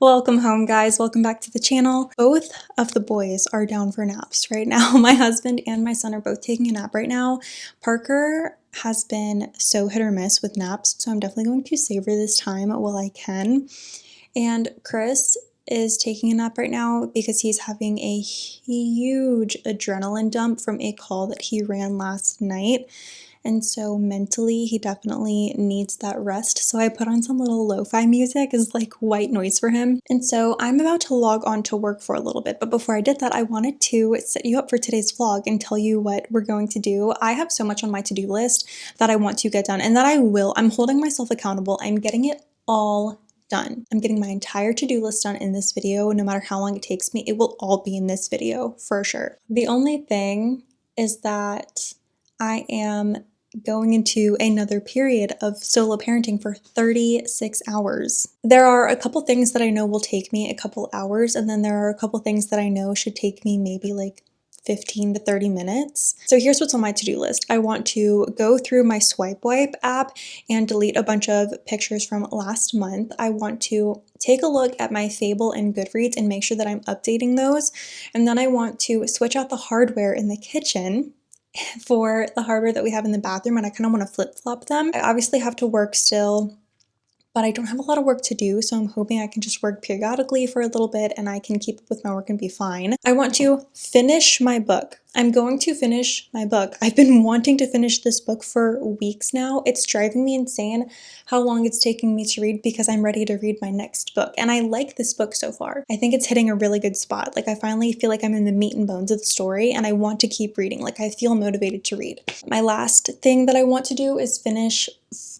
Welcome home, guys. Welcome back to the channel. Both of the boys are down for naps right now. My husband and my son are both taking a nap right now. Parker has been so hit or miss with naps, so I'm definitely going to savor this time while I can. And Chris is taking a nap right now because he's having a huge adrenaline dump from a call that he ran last night. And so mentally, he definitely needs that rest. So I put on some little lo-fi music as like white noise for him. And so I'm about to log on to work for a little bit. But before I did that, I wanted to set you up for today's vlog and tell you what we're going to do. I have so much on my to-do list that I want to get done and that I will. I'm holding myself accountable. I'm getting it all done. I'm getting my entire to-do list done in this video. No matter how long it takes me, it will all be in this video for sure. The only thing is that I am going into another period of solo parenting for 36 hours. There are a couple things that I know will take me a couple hours, and then there are a couple things that I know should take me maybe like 15 to 30 minutes. So here's what's on my to-do list. I want to go through my Swipe Wipe app and delete a bunch of pictures from last month. I want to take a look at my Fable and Goodreads and make sure that I'm updating those. And then I want to switch out the hardware in the kitchen for the hardware that we have in the bathroom, and I kind of want to flip-flop them. I obviously have to work still, but I don't have a lot of work to do, so I'm hoping I can just work periodically for a little bit and I can keep up with my work and be fine. I want to finish my book. I'm going to finish my book. I've been wanting to finish this book for weeks now. It's driving me insane how long it's taking me to read because I'm ready to read my next book. And I like this book so far. I think it's hitting a really good spot. Like I finally feel like I'm in the meat and bones of the story and I want to keep reading. Like I feel motivated to read. My last thing that I want to do is finish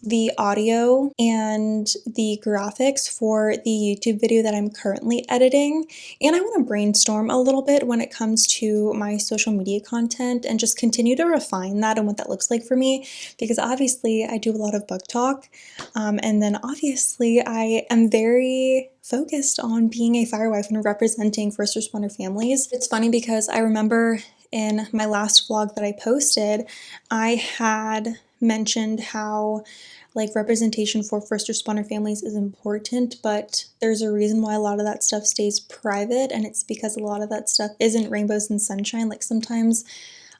the audio and the graphics for the YouTube video that I'm currently editing. And I want to brainstorm a little bit when it comes to my social media content and just continue to refine that and what that looks like for me, because obviously I do a lot of book talk, and then obviously I am very focused on being a firewife and representing first responder families. It's funny because I remember in my last vlog that I posted, I had mentioned how like representation for first responder families is important, but there's a reason why a lot of that stuff stays private, and it's because a lot of that stuff isn't rainbows and sunshine. Like sometimes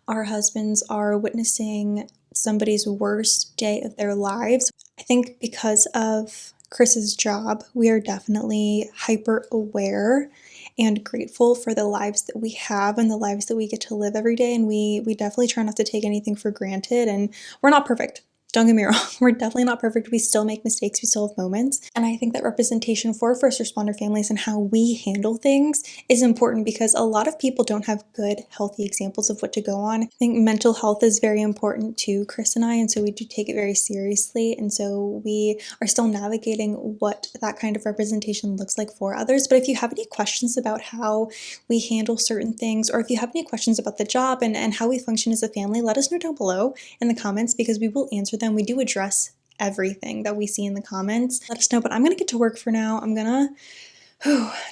our husbands are witnessing somebody's worst day of their lives. I think because of Chris's job, we are definitely hyper aware and grateful for the lives that we have and the lives that we get to live every day, and we definitely try not to take anything for granted. And we're not perfect. Don't get me wrong, we're definitely not perfect. We still make mistakes, we still have moments. And I think that representation for first responder families and how we handle things is important because a lot of people don't have good, healthy examples of what to go on. I think mental health is very important to Chris and I, and so we do take it very seriously. And so we are still navigating what that kind of representation looks like for others. But if you have any questions about how we handle certain things, or if you have any questions about the job and how we function as a family, let us know down below in the comments because we will answer them. We do address everything that we see in the comments. Let us know, but I'm gonna get to work for now. I'm gonna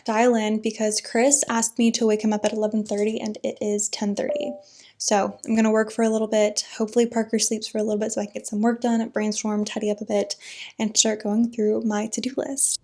dial in because Chris asked me to wake him up at 11:30 and it is 10:30. So I'm gonna work for a little bit. Hopefully Parker sleeps for a little bit so I can get some work done, brainstorm, tidy up a bit, and start going through my to-do list.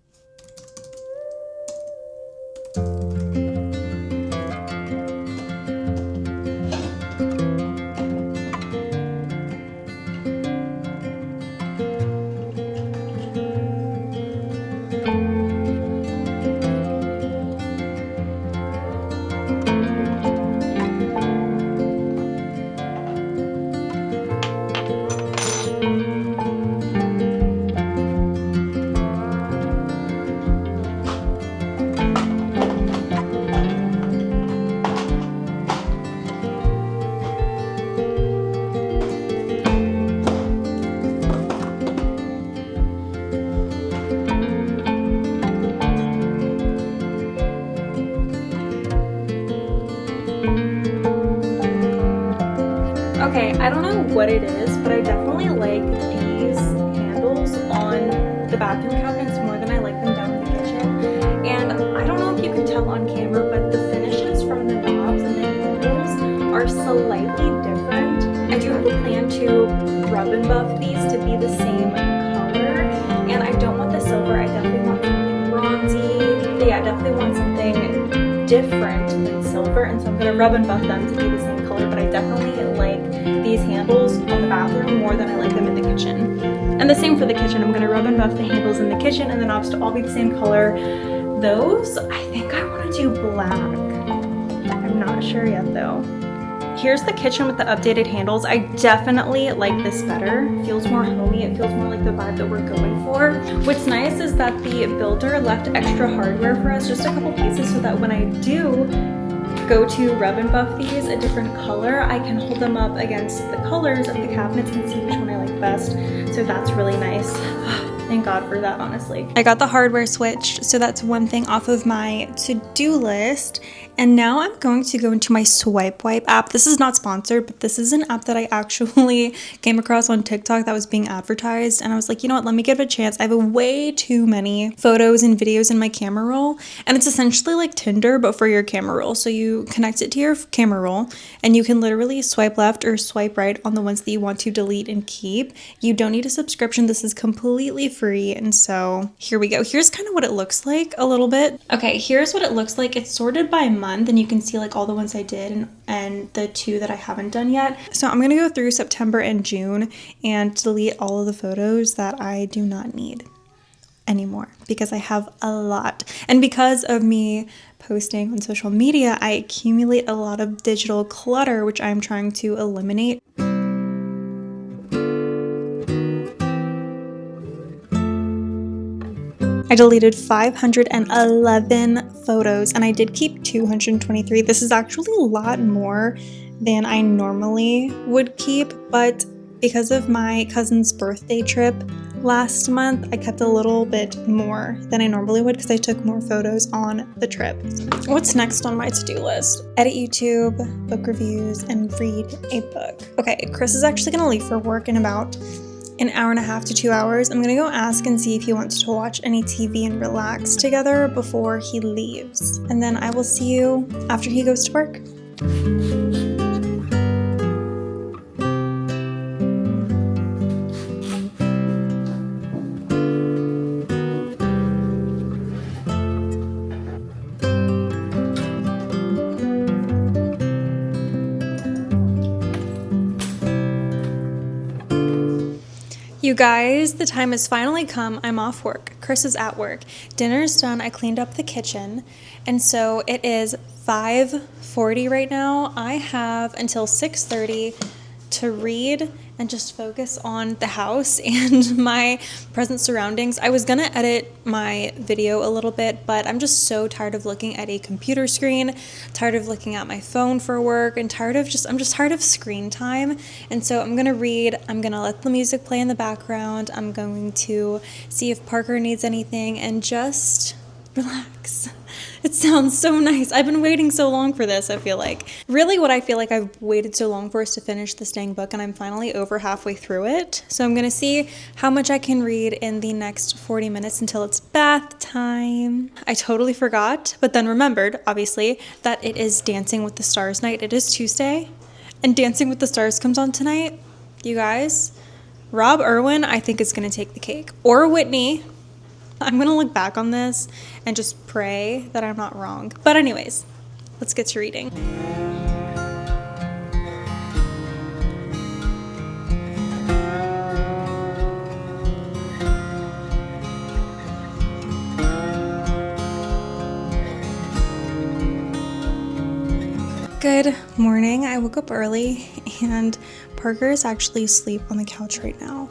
Okay, I don't know what it is, but I definitely like these handles on the bathroom cabinets more than I like them down in the kitchen. And I don't know if you can tell on camera, but the finishes from the knobs and the handles are slightly different. I do have a plan to rub and buff these to be the same color, and I don't want the silver. I definitely want something bronzy, yeah, I definitely want something different than silver, and so I'm gonna rub and buff them to be the same color, but I definitely like these handles on the bathroom more than I like them in the kitchen. And the same for the kitchen. I'm gonna rub and buff the handles in the kitchen, and then obviously all be the same color. Those, I think I wanna do black. I'm not sure yet though. Here's the kitchen with the updated handles. I definitely like this better. It feels more homey. It feels more like the vibe that we're going for. What's nice is that the builder left extra hardware for us, just a couple pieces, so that when I do go to rub and buff these a different color, I can hold them up against the colors of the cabinets and see which one I like best. So that's really nice. Thank God for that, honestly. I got the hardware switched, so that's one thing off of my to-do list. And now I'm going to go into my Swipe Wipe app. This is not sponsored, but this is an app that I actually came across on TikTok that was being advertised. And I was like, you know what, let me give it a chance. I have way too many photos and videos in my camera roll. And it's essentially like Tinder, but for your camera roll. So you connect it to your camera roll, and you can literally swipe left or swipe right on the ones that you want to delete and keep. You don't need a subscription. This is completely free. And so here we go. Here's kind of what it looks like a little bit. Okay, here's what it looks like. It's sorted by month, and you can see like all the ones I did and the 2 that I haven't done yet. So I'm gonna go through September and June and delete all of the photos that I do not need anymore, because I have a lot. And because of me posting on social media, I accumulate a lot of digital clutter, which I'm trying to eliminate. I deleted 511 photos, and I did keep 223. This is actually a lot more than I normally would keep, but because of my cousin's birthday trip last month, I kept a little bit more than I normally would because I took more photos on the trip. What's next on my to-do list? Edit YouTube, book reviews, and read a book. Okay, Chris is actually gonna leave for work in about an hour and a half to 2 hours. I'm gonna go ask and see if he wants to watch any TV and relax together before he leaves. And then I will see you after he goes to work. You guys, the time has finally come. I'm off work. Chris is at work. Dinner's done. I cleaned up the kitchen. And so it is 5:40 right now. I have until 6:30 to read and just focus on the house and my present surroundings. I was gonna edit my video a little bit, but I'm just so tired of looking at a computer screen, tired of looking at my phone for work, and I'm just tired of screen time. And so I'm gonna read, I'm gonna let the music play in the background, I'm going to see if Parker needs anything, and just relax. It sounds so nice. I've been waiting so long for this, I feel like. Really what I feel like I've waited so long for is to finish this dang book, and I'm finally over halfway through it. So I'm gonna see how much I can read in the next 40 minutes until it's bath time. I totally forgot, but then remembered, obviously, that it is Dancing with the Stars night. It is Tuesday, and Dancing with the Stars comes on tonight. You guys, Rob Irwin, I think, is gonna take the cake. Or Whitney. I'm gonna look back on this and just pray that I'm not wrong. But anyways, let's get to reading. Good morning. I woke up early, and Parker is actually asleep on the couch right now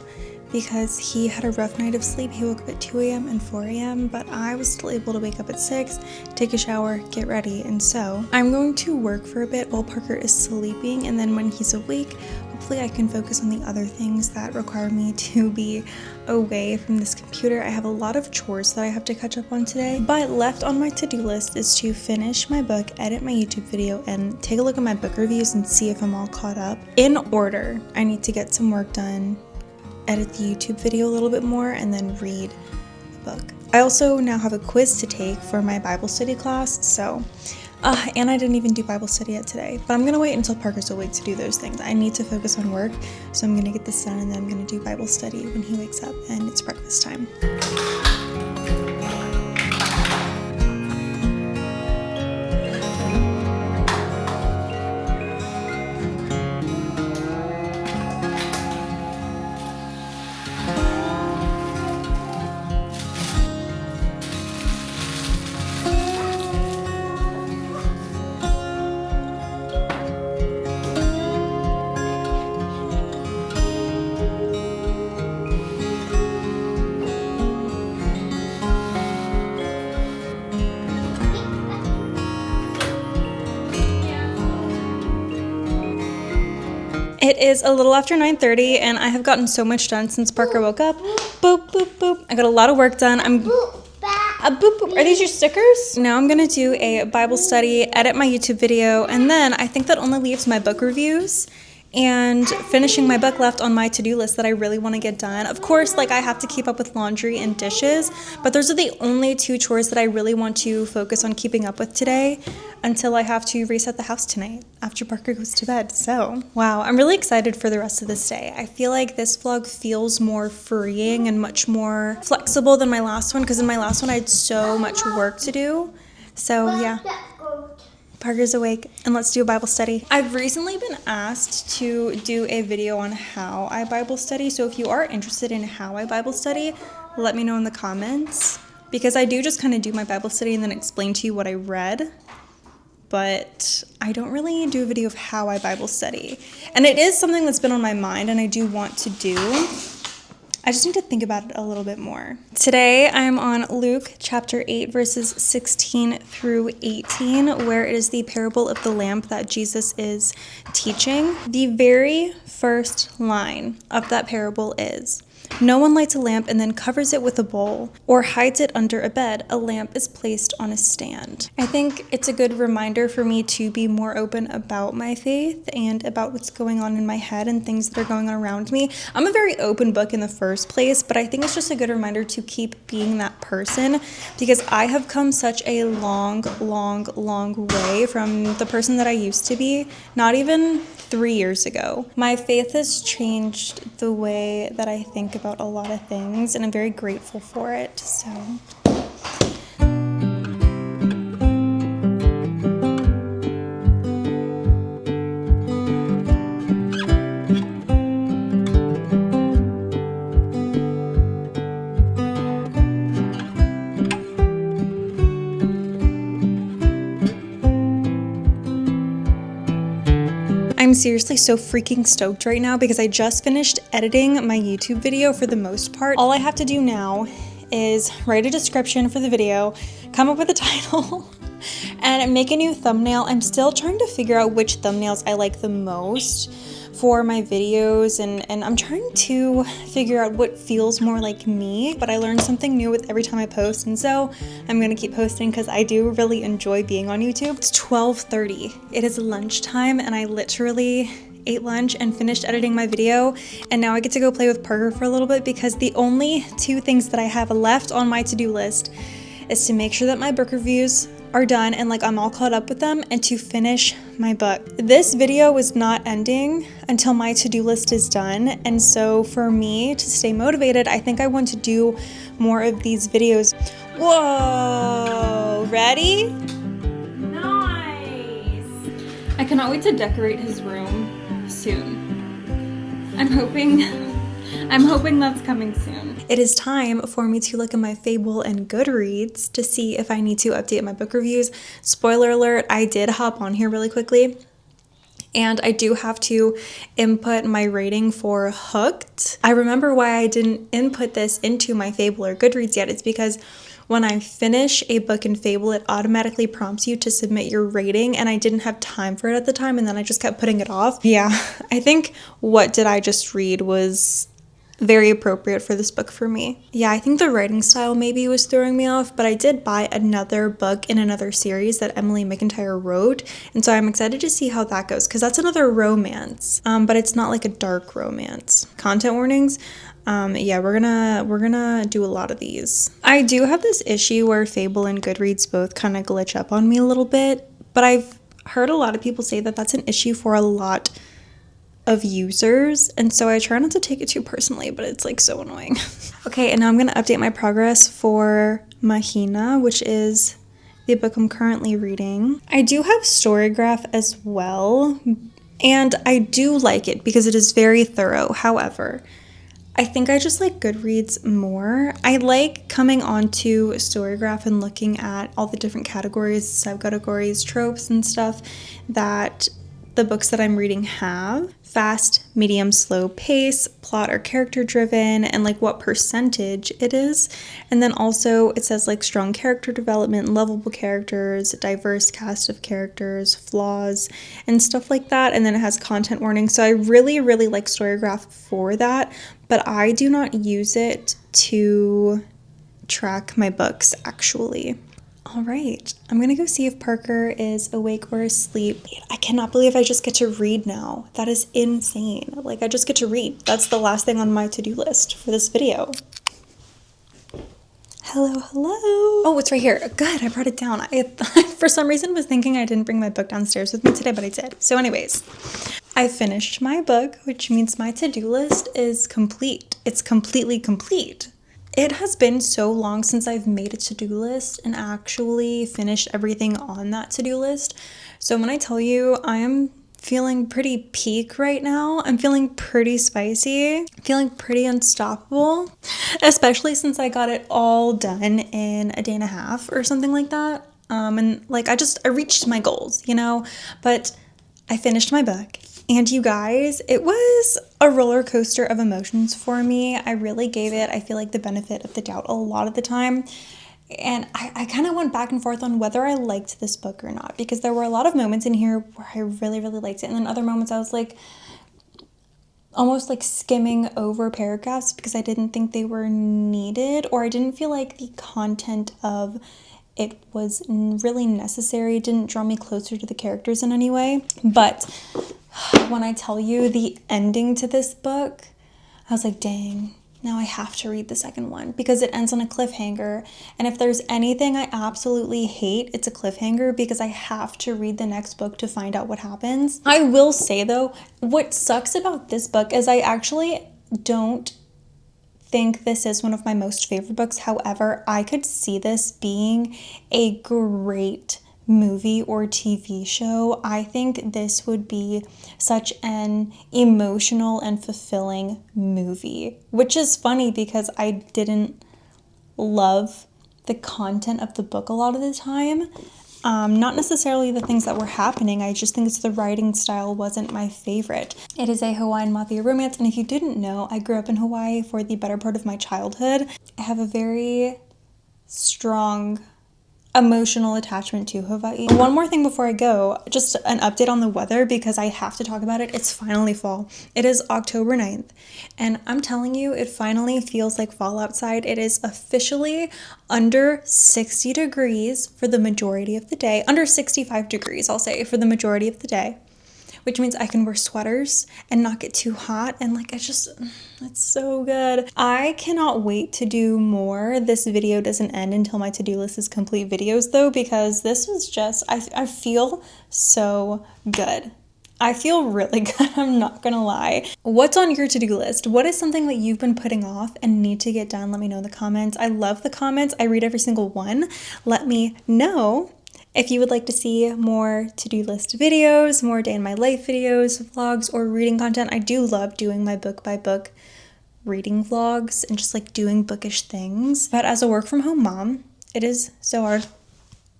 because he had a rough night of sleep. He woke up at 2 a.m. and 4 a.m., but I was still able to wake up at 6, take a shower, get ready, and so I'm going to work for a bit while Parker is sleeping, and then when he's awake, hopefully I can focus on the other things that require me to be away from this computer. I have a lot of chores that I have to catch up on today, but left on my to-do list is to finish my book, edit my YouTube video, and take a look at my book reviews and see if I'm all caught up. In order, I need to get some work done, edit the YouTube video a little bit more, and then read the book. I also now have a quiz to take for my Bible study class, so, and I didn't even do Bible study yet today, but I'm gonna wait until Parker's awake to do those things. I need to focus on work, so I'm gonna get this done, and then I'm gonna do Bible study when he wakes up and it's breakfast time. It is a little after 9:30 and I have gotten so much done since Parker woke up. Boop, boop, boop. I got a lot of work done. Boop, boop. Are these your stickers? Now I'm gonna do a Bible study, edit my YouTube video, and then I think that only leaves my book reviews and finishing my book left on my to-do list that I really want to get done. Of course, like I have to keep up with laundry and dishes, but those are the only two chores that I really want to focus on keeping up with today until I have to reset the house tonight after Parker goes to bed. So, wow, I'm really excited for the rest of this day. I feel like this vlog feels more freeing and much more flexible than my last one, because in my last one I had so much work to do. So, yeah. Parker's awake, and let's do a Bible study. I've recently been asked to do a video on how I Bible study, so if you are interested in how I Bible study, let me know in the comments, because I do just kind of do my Bible study and then explain to you what I read, but I don't really do a video of how I Bible study, and it is something that's been on my mind and I do want to do. I just need to think about it a little bit more. Today, I'm on Luke chapter 8, verses 16 through 18, where it is the parable of the lamp that Jesus is teaching. The very first line of that parable is, "No one lights a lamp and then covers it with a bowl or hides it under a bed. A lamp is placed on a stand." I think it's a good reminder for me to be more open about my faith and about what's going on in my head and things that are going on around me. I'm a very open book in the first place, but I think it's just a good reminder to keep being that person, because I have come such a long way from the person that I used to be, not even 3 years ago. My faith has changed the way that I think about a lot of things, and I'm very grateful for it. So I'm seriously so freaking stoked right now because I just finished editing my YouTube video for the most part. All I have to do now is write a description for the video, come up with a title, and make a new thumbnail. I'm still trying to figure out which thumbnails I like the most for my videos, and I'm trying to figure out what feels more like me, but I learn something new with every time I post, and so I'm gonna keep posting because I do really enjoy being on YouTube. It's 12:30. It is lunchtime, and I literally ate lunch and finished editing my video, and now I get to go play with Parker for a little bit, because the only two things that I have left on my to-do list is to make sure that my book reviews are done and like I'm all caught up with them, and to finish my book. This video is not ending until my to-do list is done, and so for me to stay motivated, I think I want to do more of these videos. Whoa, ready? Nice. I cannot wait to decorate his room soon. I'm hoping that's coming soon. It is time for me to look at my Fable and Goodreads to see if I need to update my book reviews. Spoiler alert, I did hop on here really quickly, and I do have to input my rating for Hooked. I remember why I didn't input this into my Fable or Goodreads yet. It's because when I finish a book in Fable, it automatically prompts you to submit your rating, and I didn't have time for it at the time, and then I just kept putting it off. Yeah, I think What Did I Just Read was very appropriate for this book for me. Yeah, I think the writing style maybe was throwing me off, but I did buy another book in another series that Emily McIntyre wrote, and so I'm excited to see how that goes, because that's another romance, but it's not like a dark romance. Content warnings. Yeah, we're gonna do a lot of these. I do have this issue where Fable and Goodreads both kind of glitch up on me a little bit, but I've heard a lot of people say that that's an issue for a lot of users, and so I try not to take it too personally, but it's like so annoying. Okay, and now I'm gonna update my progress for Mahina, which is the book I'm currently reading. I do have Storygraph as well, and I do like it because it is very thorough. However, I think I just like Goodreads more. I like coming onto Storygraph and looking at all the different categories, subcategories, tropes, and stuff that the books that I'm reading have. Fast, medium, slow pace, plot or character driven, and like what percentage it is. And then also it says like strong character development, lovable characters, diverse cast of characters, flaws, and stuff like that. And then it has content warning. So I really, really like Storygraph for that, but I do not use it to track my books actually. All right, I'm gonna go see if Parker is awake or asleep. I cannot believe I just get to read now. That is insane. Like, I just get to read. That's the last thing on my to-do list for this video. Hello, hello. Oh, it's right here. Good, I brought it down. I for some reason was thinking I didn't bring my book downstairs with me today, but I did. So anyways, I finished my book, which means my to-do list is complete. It's completely complete. It has been so long since I've made a to-do list and actually finished everything on that to-do list. So when I tell you I am feeling pretty peak right now, I'm feeling pretty spicy, feeling pretty unstoppable, especially since I got it all done in a day and a half or something like that. And like I reached my goals, you know, but I finished my book. And you guys, it was a roller coaster of emotions for me. I really gave it, I feel like, the benefit of the doubt a lot of the time. And I kind of went back and forth on whether I liked this book or not, because there were a lot of moments in here where I really, really liked it. And then other moments I was like, almost like skimming over paragraphs because I didn't think they were needed, or I didn't feel like the content of it was really necessary. It didn't draw me closer to the characters in any way. But when I tell you the ending to this book, I was like, dang, now I have to read the second one because it ends on a cliffhanger. And if there's anything I absolutely hate, it's a cliffhanger, because I have to read the next book to find out what happens. I will say though, what sucks about this book is I actually don't think this is one of my most favorite books. However, I could see this being a great movie or TV show. I think this would be such an emotional and fulfilling movie, which is funny because I didn't love the content of the book a lot of the time. Not necessarily the things that were happening, I just think it's the writing style wasn't my favorite. It is a Hawaiian mafia romance, and if you didn't know, I grew up in Hawaii for the better part of my childhood. I have a very strong emotional attachment to Hawaii. One more thing before I go, just an update on the weather because I have to talk about it. It's finally fall. It is October 9th, and I'm telling you, it finally feels like fall outside. It is officially under 60 degrees for the majority of the day. Under 65 degrees, I'll say, for the majority of the day, which means I can wear sweaters and not get too hot. And like, it's so good. I cannot wait to do more. This video doesn't end until my to-do list is complete videos though, because this was just, I feel so good. I feel really good, I'm not gonna lie. What's on your to-do list? What is something that you've been putting off and need to get done? Let me know in the comments. I love the comments. I read every single one. Let me know if you would like to see more to-do list videos, more day in my life videos, vlogs, or reading content. I do love doing my book by book reading vlogs and just like doing bookish things. But as a work from home mom, it is so hard.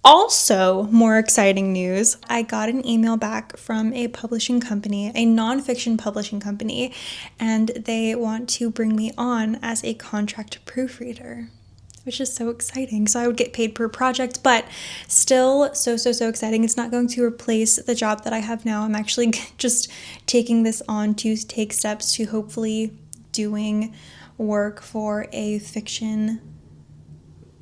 Also, more exciting news, I got an email back from a publishing company, a nonfiction publishing company, and they want to bring me on as a contract proofreader, which is so exciting. So I would get paid per project, but still so exciting. It's not going to replace the job that I have now. I'm actually just taking this on to take steps to hopefully doing work for a fiction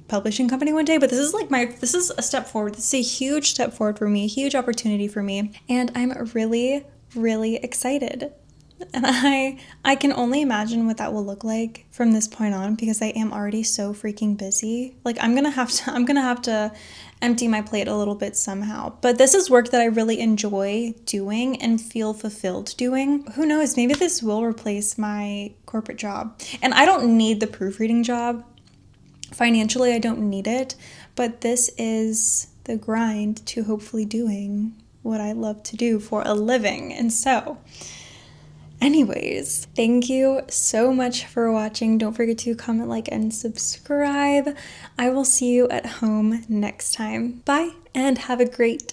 publishing company one day. But this is a step forward. This is a huge step forward for me, a huge opportunity for me. And I'm really, really excited. And I can only imagine what that will look like from this point on, because I am already so freaking busy. Like I'm gonna have to empty my plate a little bit somehow. But this is work that I really enjoy doing and feel fulfilled doing. Who knows, maybe this will replace my corporate job. And I don't need the proofreading job. Financially, I don't need it, but this is the grind to hopefully doing what I love to do for a living. And so anyways, thank you so much for watching. Don't forget to comment, like, and subscribe. I will see you at home next time. Bye, and have a great